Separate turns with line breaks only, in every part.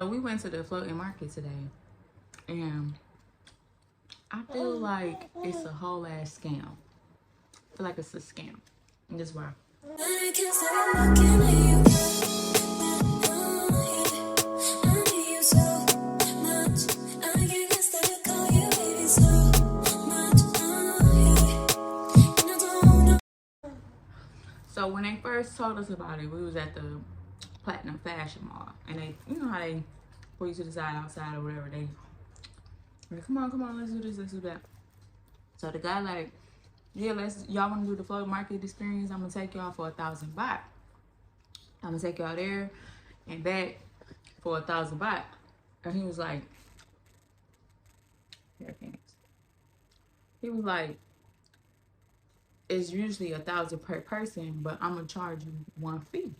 we went to the floating market today, and I feel like it's a whole ass scam. I feel like it's a scam. And this is why. So when they first told us about it, we was at the Platinum Fashion Mall, and they, you know how they pull you to the side outside or whatever. They like, come on, let's do this, let's do that. So the guy like, yeah, y'all want to do the floating market experience? I'm gonna take y'all for 1,000 baht. I'm gonna take y'all there and back for 1,000 baht. And he was like, he was like, it's usually 1,000 per person, but I'm gonna charge you one fee.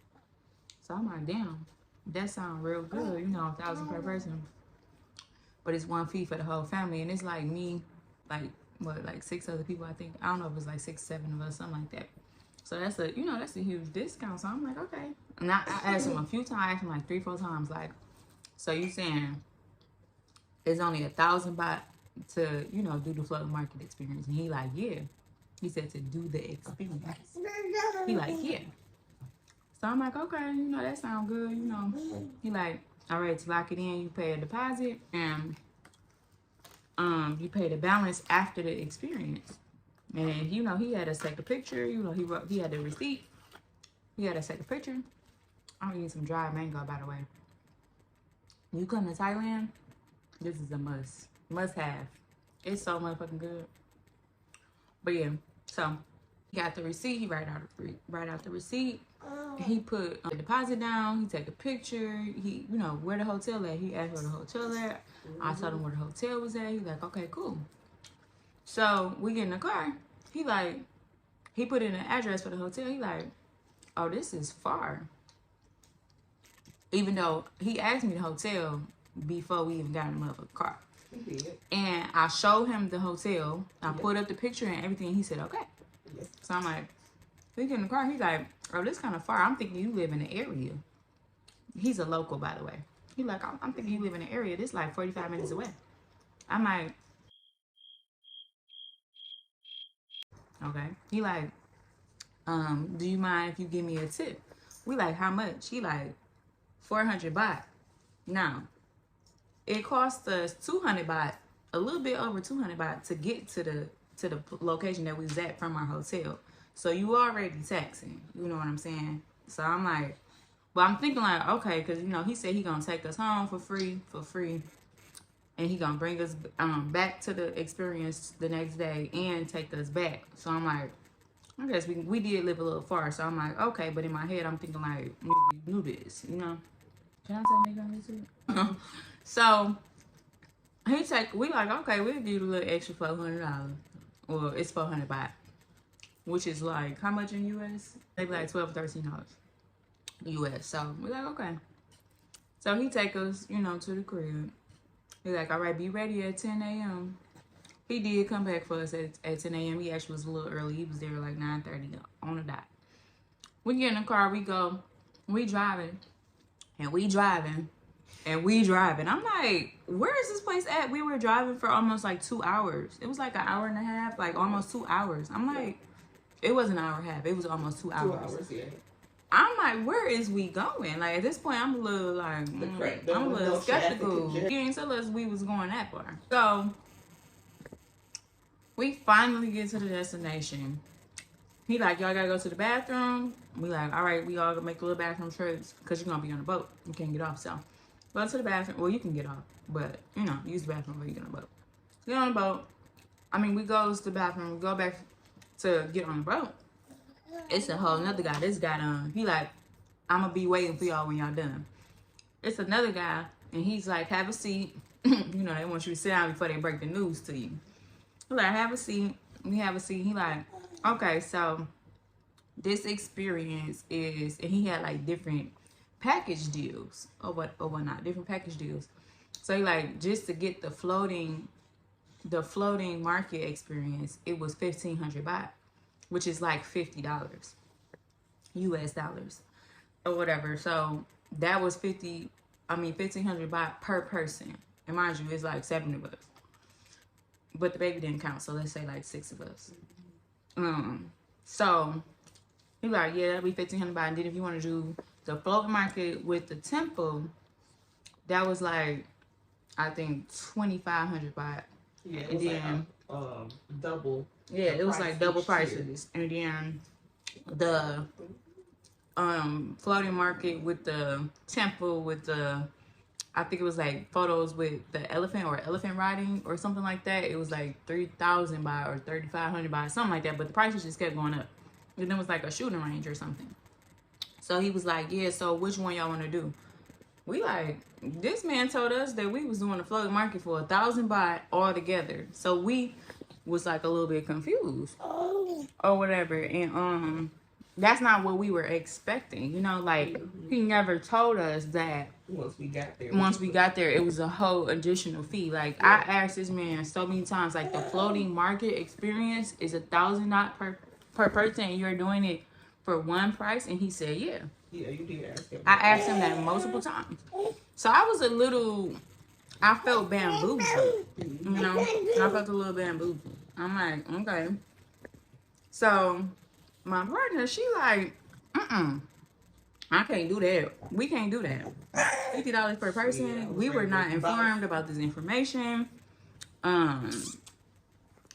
So I'm like, damn, that sounds real good, you know, 1,000 per person. But it's one fee for the whole family, and it's like me, like what, like 6 other people, I think. I don't know if it's like 6, 7 of us, something like that. So that's a, you know, that's a huge discount. So I'm like, okay. And I asked him a few times, I asked him like 3, 4 times, like, so you saying it's only 1,000 baht to, you know, do the floating market experience? And he like, yeah. He said to do the experience. He like, yeah. So I'm like, okay, you know, that sounds good, you know. He like, all right, to lock it in, you pay a deposit, and you pay the balance after the experience. And you know, he had us take a picture. You know, he had the receipt. He had us take a picture. I'm eating some dried mango, by the way. You come to Thailand, this is a must have. It's so motherfucking good. But yeah, so he got the receipt. He write out the receipt. He put the deposit down. He take a picture. He, you know, where the hotel at. He asked where the hotel at. I told him where the hotel was at. He like, okay, cool. So we get in the car. He like, he put in an address for the hotel. He like, oh, this is far. Even though he asked me the hotel before we even got in the motherfucking car. And I showed him the hotel. I put up the picture and everything. He said, okay. So I'm like, we get in the car. He's like, oh, this kind of far. I'm thinking you live in the area. He's a local, by the way. He like, I'm thinking you live in the area. This like 45 minutes away. I'm like, okay. He like, do you mind if you give me a tip? We like, how much? He like, 400 baht. Now, it cost us 200 baht, a little bit over 200 baht to get to the location that we was at from our hotel. So you already taxing, you know what I'm saying? So I'm like, but I'm thinking like, okay, because, you know, he said he gonna take us home for free, and he gonna bring us back to the experience the next day and take us back. So I'm like, I guess we did live a little far. So I'm like, okay, but in my head I'm thinking like, we knew this, you know? Can I say nigga on YouTube? So we like, okay, we'll give you a little extra $400. Well, it's 400 baht, which is like, how much in US? Maybe like $12, $13 US. So we're like, okay. So he take us, you know, to the crib. He's like, all right, be ready at 10 a.m. He did come back for us at 10 a.m. He actually was a little early. He was there like 9:30 on the dot. We get in the car, we go, we driving. I'm like, where is this place at? We were driving for almost like 2 hours. It was like an hour and a half, like almost 2 hours. I'm like, it was an hour and a half. It was almost 2 hours.
2 hours, yeah.
I'm like, where is we going? Like, at this point, I'm a little like, I'm a little skeptical. He didn't tell us we was going that far. So, we finally get to the destination. He like, y'all gotta go to the bathroom. We like, all right, we all gonna make the little bathroom trips because you're gonna be on the boat. You can't get off, so go to the bathroom. Well, you can get off, but, you know, use the bathroom when you get on the boat. Get on the boat. I mean, we go to the bathroom. We go back to get on the boat. It's a whole nother guy. This guy he like, I'm gonna be waiting for y'all when y'all done. It's another guy, and he's like, have a seat. You know, they want you to sit down before they break the news to you. He like, have a seat. We have a seat. He like, okay, so this experience is, and he had like different package deals or whatnot, different package deals. So he like, just to get the floating market experience, it was 1,500 baht, which is like $50 US dollars or whatever. So that was 50 1,500 baht per person. And mind you, it's like 7 of us. But the baby didn't count, so let's say like 6 of us. So he like, yeah, that'll be 1,500 baht. And then if you want to do the floating market with the temple, that was like, I think 2,500 baht.
Yeah, it
and
was
then
like double.
Yeah, it was like double prices. And then the floating market with the temple with the, I think it was like photos with the elephant or elephant riding or something like that. It was like 3,000 baht or 3,500 baht, something like that. But the prices just kept going up. And then it was like a shooting range or something. So he was like, yeah, so which one y'all want to do? We like, this man told us that we was doing the floating market for 1,000 baht all together. So we was like a little bit confused or whatever. And that's not what we were expecting. You know, like he never told us that once we got there, it was a whole additional fee. Like I asked this man so many times, like the floating market experience is 1,000 baht per person, and you're doing it for one price, and he said, yeah.
Yeah, you did ask him.
I asked him that multiple times. So I was a little, I felt bamboozled, you know? I felt a little bamboozled. I'm like, okay. So my partner, she like, I can't do that. We can't do that. $50 per person. Yeah, we were not informed about this information.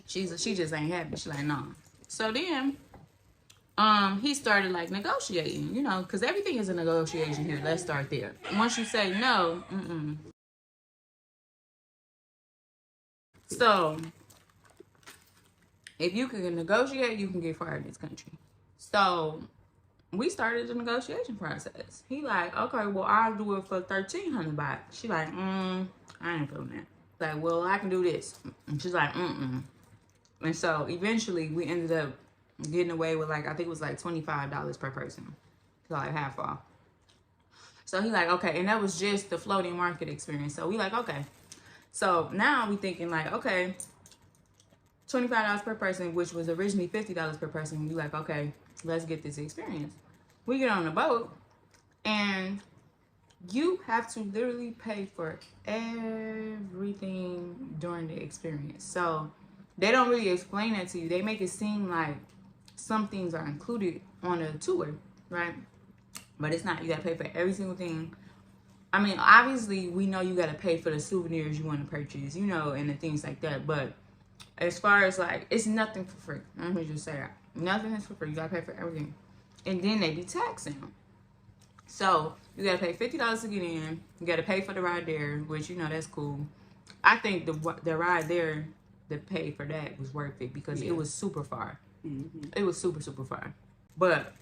She just ain't happy. She like, no. So then, he started like negotiating, you know, because everything is a negotiation here. Let's start there. Once you say no, So if you can negotiate, you can get fired in this country. So we started the negotiation process. He like, okay, well, I'll do it for 1,300 baht. She like, I ain't feeling that. Like, well, I can do this. And she's like, And so eventually we ended up getting away with like, I think it was like $25 per person. So like half off. So he like, okay, and that was just the floating market experience. So we like, okay. So now we thinking like, okay, $25 per person, which was originally $50 per person. We like, okay, let's get this experience. We get on the boat and you have to literally pay for everything during the experience. So they don't really explain that to you. They make it seem like some things are included on a tour, right? But it's not. You gotta pay for every single thing. I mean, obviously, we know you gotta pay for the souvenirs you want to purchase, you know, and the things like that. But as far as like, it's nothing for free. Let me just say that. Nothing is for free. You gotta pay for everything. And then they be taxing them. So you gotta pay $50 to get in. You gotta pay for the ride there, which, you know, that's cool. I think the ride there, the pay for that was worth it because it was super far. It was super, super far. But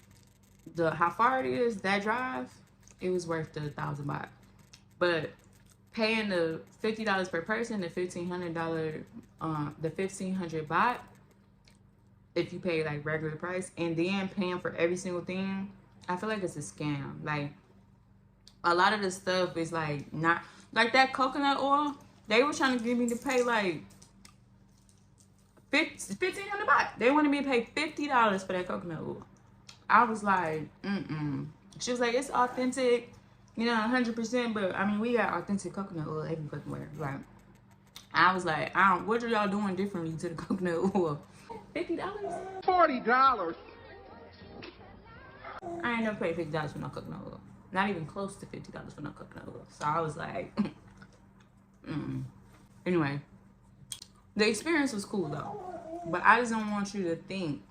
how far it is, that drive, it was worth the 1,000 baht. But paying the $50 per person, the $1,500, the 1,500 baht, if you pay like regular price, and then paying for every single thing, I feel like it's a scam. Like a lot of the stuff is like not like that coconut oil. They were trying to get me to pay like 1,500 baht. They wanted me to pay $50 for that coconut oil. I was like, She was like, it's authentic, you know, 100%. But I mean, we got authentic coconut oil every fucking where. Like, I was like, what are y'all doing differently to the coconut oil? $50?
$40.
I ain't never paid $50 for no coconut oil. Not even close to $50 for no coconut oil. So I was like, Anyway, the experience was cool though. But I just don't want you to think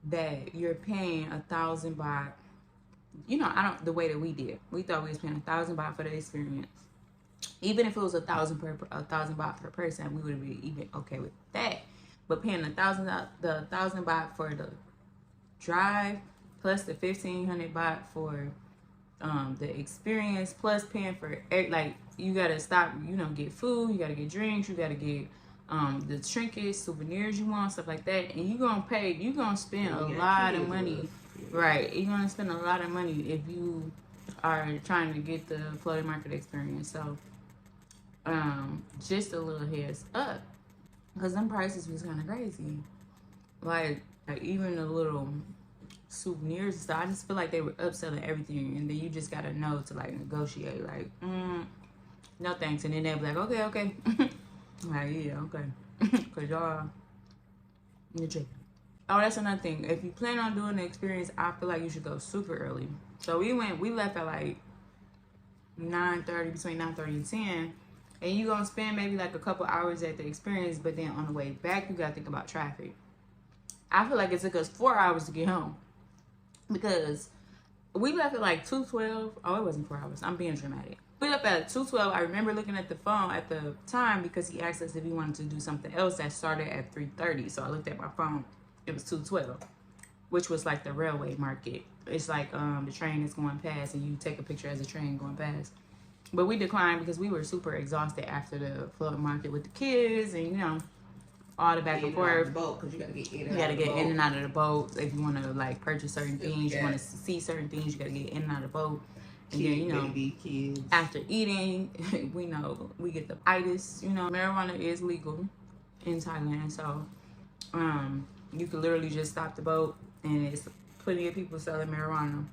that you're paying 1,000 baht. You know, the way that we did. We thought we was paying 1,000 baht for the experience. Even if it was 1,000 baht per person, we would be even okay with that. But paying the 1,000 baht for the drive, plus the 1,500 baht for the experience, plus paying for like, you gotta stop, you know, get food, you gotta get drinks, you gotta get the trinkets, souvenirs you want, stuff like that, and you're gonna spend a lot of money, right? You're gonna spend a lot of money if you are trying to get the floating market experience. So just a little heads up, because them prices was kind of crazy. Like even a little souvenirs and stuff. I just feel like they were upselling everything, and then you just gotta know to like negotiate. Like, no thanks, and then they'll be like, okay. I'm like, yeah, okay, cause y'all, you check. Oh, that's another thing. If you plan on doing the experience, I feel like you should go super early. So we left at like 9:30, between 9:30 and 10. And you gonna spend maybe like a couple hours at the experience, but then on the way back, you gotta think about traffic. I feel like it took us 4 hours to get home because we left at like 2:12. Oh, it wasn't 4 hours. I'm being dramatic. We left at 2:12. I remember looking at the phone at the time because he asked us if we wanted to do something else that started at 3:30. So I looked at my phone. It was 2:12, which was like the railway market. It's like the train is going past and you take a picture as a train going past. But we declined because we were super exhausted after the floating market with the kids and, you know, all the back and forth.
Because you got to get in and out.
You got to get in and out of the boat. If you want to like purchase certain things, you want to see certain things, you got to get in and out of the boat. And then, you know,
baby, kids.
After eating, we know we get the itis. You know, marijuana is legal in Thailand. So you can literally just stop the boat and it's plenty of people selling marijuana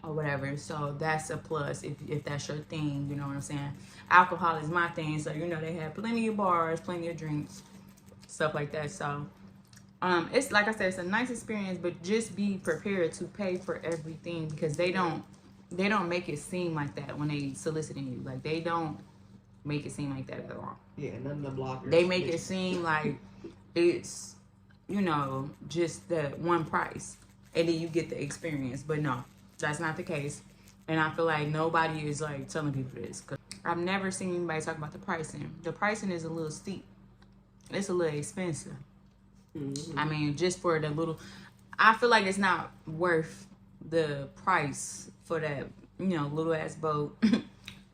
or whatever. So that's a plus if that's your thing, you know what I'm saying? Alcohol is my thing, so you know they have plenty of bars, plenty of drinks, stuff like that. So it's like I said, it's a nice experience, but just be prepared to pay for everything because they don't make it seem like that when they soliciting you. Like they don't make it seem like that at all.
Yeah, none of the blockers.
They make it seem like it's, you know, just the one price and then you get the experience. But no, that's not the case. And I feel like nobody is like telling people this. Cause I've never seen anybody talk about the pricing. The pricing is a little steep. It's a little expensive. I mean, just for the little, I feel like it's not worth the price for that, you know, little ass boat.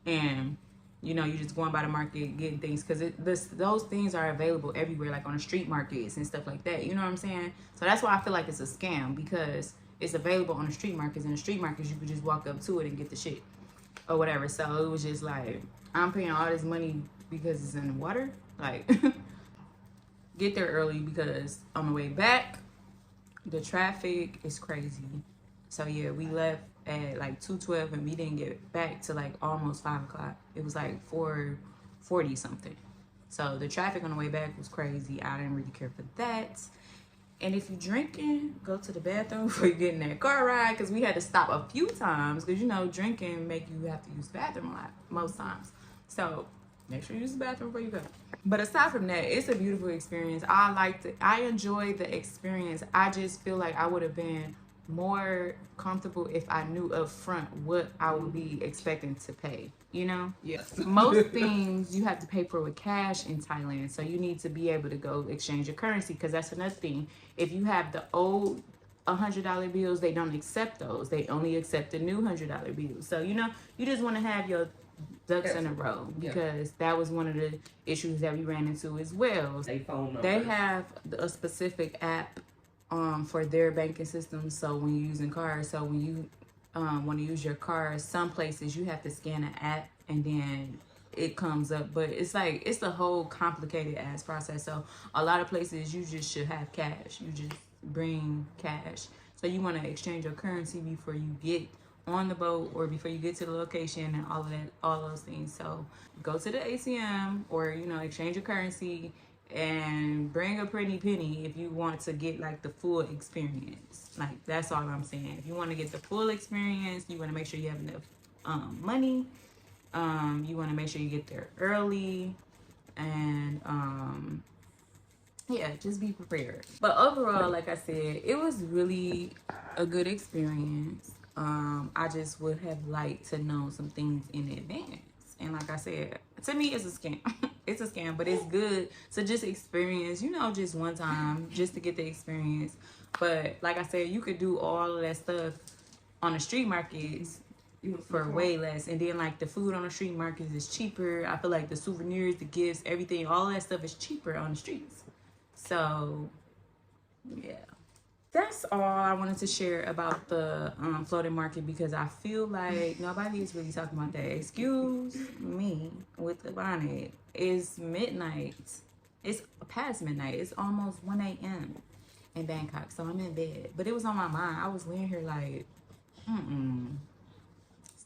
And you know, you're just going by the market getting things because those things are available everywhere, like on the street markets and stuff like that. You know what I'm saying? So that's why I feel like it's a scam because it's available on the street markets. And the street markets, you could just walk up to it and get the shit or whatever. So it was just like, I'm paying all this money because it's in the water. Like, get there early because on the way back, the traffic is crazy. So yeah, we left at like 2:12 and we didn't get back to like almost 5 o'clock. It was like 4:40 something. So the traffic on the way back was crazy. I didn't really care for that. And if you're drinking, go to the bathroom before you get in that car ride because we had to stop a few times because, you know, drinking make you have to use the bathroom a lot most times. So make sure you use the bathroom before you go. But aside from that, it's a beautiful experience. I enjoyed the experience. I just feel like I would have been more comfortable if I knew up front what I would be expecting to pay, you know?
Yes.
Most things you have to pay for with cash in Thailand, so you need to be able to go exchange your currency because that's another thing. If you have the old $100 bills, they don't accept those. They only accept the new $100 bills. So, you know, you just want to have your ducks in a row because that was one of the issues that we ran into as well. They have a specific app for their banking system. So when you're using cards, so when you want to use your cards, some places you have to scan an app and then it comes up. But it's like, it's a whole complicated ass process. So a lot of places you just should have cash. You just bring cash. So you want to exchange your currency before you get on the boat or before you get to the location and all of that, all those things. So go to the ATM or, you know, exchange your currency and bring a pretty penny if you want to get like the full experience. Like that's all I'm saying. If you want to get the full experience, you want to make sure you have enough money. You want to make sure you get there early and yeah, just be prepared. But overall, like I said, it was really a good experience. I just would have liked to know some things in advance. And like I said, to me, it's a scam. It's a scam, but it's good to just experience, you know, just one time, just to get the experience. But like I said, you could do all of that stuff on the street markets for way less. And then like the food on the street markets is cheaper. I feel like the souvenirs, the gifts, everything, all that stuff is cheaper on the streets. So yeah. That's all I wanted to share about the floating market because I feel like nobody is really talking about that. Excuse me with the bonnet. It's midnight. It's past midnight. It's almost 1 a.m. in Bangkok. So I'm in bed. But it was on my mind. I was laying here like,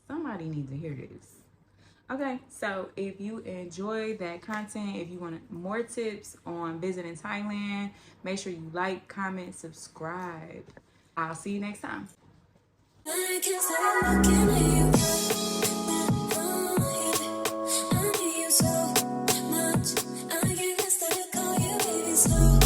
somebody needs to hear this. Okay, so if you enjoyed that content, if you want more tips on visiting Thailand, make sure you like, comment, subscribe. I'll see you next time. I can't stop looking at you. I need you so much. I can't stop calling you baby so